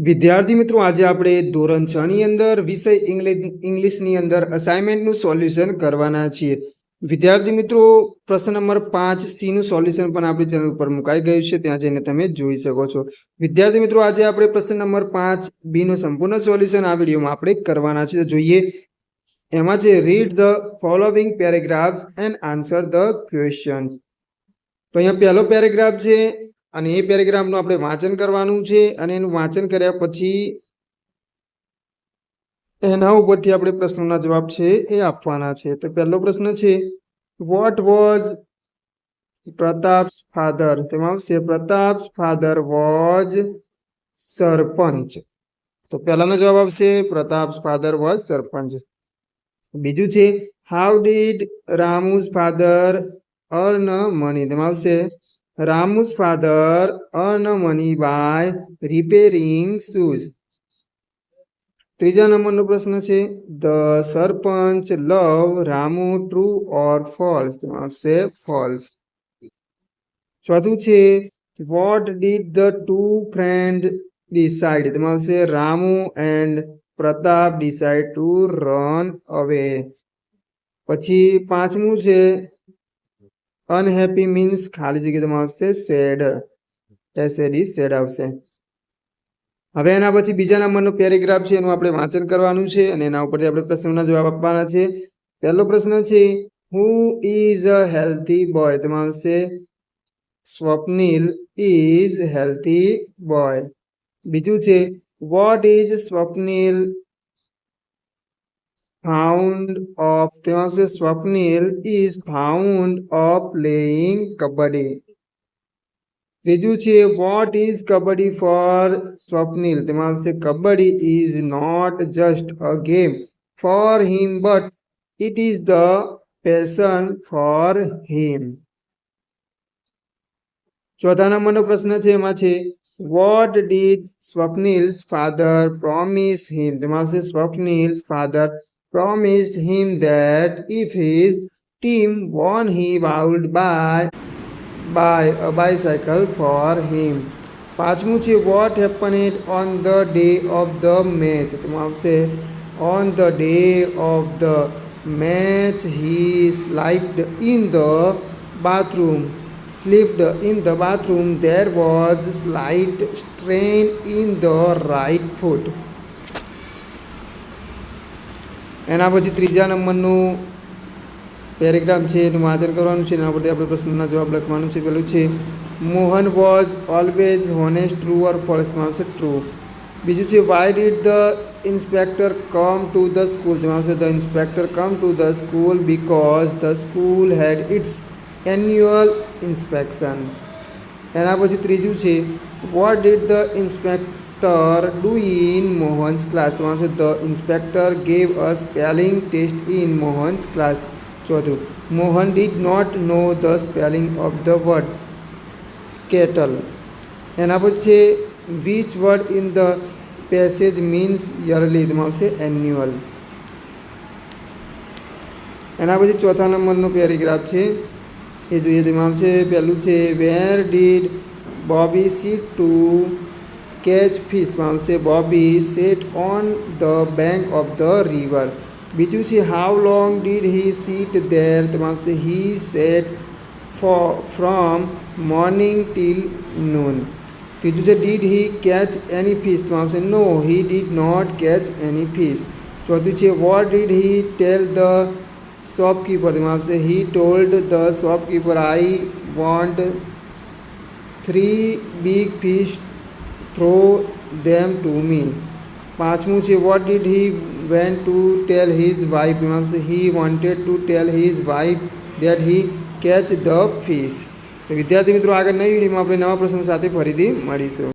વિદ્યાર્થી મિત્રો, આજે આપણે ધોરણ 6 ની અંદર વિષય ઇંગ્લિશની અંદર અસાઇનમેન્ટનું સોલ્યુશન કરવાના છીએ. વિદ્યાર્થી મિત્રો, પ્રશ્ન નંબર 5C નું સોલ્યુશન પણ આપણી ચેનલ પર મુકાઈ ગયું છે, ત્યાં જઈને તમે જોઈ શકો છો. વિદ્યાર્થી મિત્રો, આજે આપણે પ્રશ્ન નંબર 5B નું સંપૂર્ણ સોલ્યુશન આ વિડીયોમાં આપણે કરવાના છે. જોઈએ, એમાં છે read the following paragraphs and answer the questions. તો અહીંયા પહેલો પેરેગ્રાફ છે અને એ પેરેગ્રાફનું આપણે વાંચન કરવાનું છે અને એનું વાંચન કર્યા પછી એના ઉપરથી આપણે પ્રશ્નોના જવાબ છે એ આપવાના છે. તો પહેલો પ્રશ્ન છે, વોટ વોઝ પ્રતાપ્સ ફાધર? તેમાં આવશે પ્રતાપ્સ ફાધર વોઝ સરપંચ. તો પહેલાનો જવાબ આવશે પ્રતાપ્સ ફાધર વોઝ સરપંચ. બીજું છે, how did Ramu's father earn money? તેમાં આવશે Ramu's father earn money by repairing shoes. ત્રીજા નંબરનો પ્રશ્ન છે, the sarpanch love Ramu true or false? તેમાં આવશે ફોલ્સ. ચોથું છે, what did the two friend decide? તેમાં આવશે Ramu and Pratap decide to run away. પછી પાંચમું છે, અનહેપી મીન્સ ખાલી જગ્યા, તેમાં આવશે સેડ, એસએડી સેડ આવશે. હવે એના પછી બીજા નંબરનો પેરેગ્રાફ છે, એનું આપણે વાંચન કરવાનું છે અને એના ઉપરથી આપણે પ્રશ્નોના જવાબ આપવાના છે. પહેલો પ્રશ્ન છે, who is a healthy boy? તેમાં આવશે સ્વપ્નિલ ઇઝ હેલ્ધી બોય. બીજું છે, what is Swapnil found of? તેમાં આવશે Swapnil is found of playing kabaddi. ત્રીજું છે, what is kabaddi for Swapnil? તેમાં આવશે kabaddi is not just a game for him but it is the passion for him. ચોથા નંબરનો પ્રશ્ન છે, એમાં છે, what did Swapnil's father promise him? તેમાં આવશે Swapnil's father promised him that if his team won he would buy a bicycle for him. પાંચમું છે, what happened on the day of the match? તેમાં આવશે on the day of the match he slipped in the bathroom. There was slight strain in the right foot. એના પછી ત્રીજા નંબરનું paragraph છે, એનું વાંચન કરવાનું છે, એના પરથી આપણે પ્રશ્નના જવાબ લખવાનું છે. પેલું છે, Mohan was always honest true or ફોલ્સમાં આવશે ટ્રુ. બીજું છે, why did the inspector come to the school? તેમાં આવશે the inspector come to the school because the school had its annual inspection. એના પછી ત્રીજું છે, what did the inspector do in Mohan's class? તો આવશે the inspector gave a spelling test in Mohan's class. ચોથું, Mohan did not know the spelling of the word kettle. એના પછી છે, which word in the passage means yearly? તેમાં આવશે annual. એના પછી ચોથા નંબરનો પેરેગ્રાફ છે, એ જોઈએ. તેમાં આવશે પહેલું છે, where did Bobby sit to catch fish? માં આવશે Bobby sat on the bank of the river. બીજું છે, how long did he sit there? તેમાં આવશે he sat from morning till noon. ત્રીજું છે, did he catch any fish? તેમાં આવશે no, he did not catch any fish. ચોથું છે, what did he tell the shopkeeper? તેમાં આવશે he told the shopkeeper I want 3 big fish, throw them to me. પાંચમું છે, what did he want to tell his wife? he wanted to tell his wife that he catch the fish. તો વિદ્યાર્થી મિત્રો, આગળ નવી વિડીયોમાં આપણે નવા પ્રશ્નો સાથે ફરીથી મળીશું.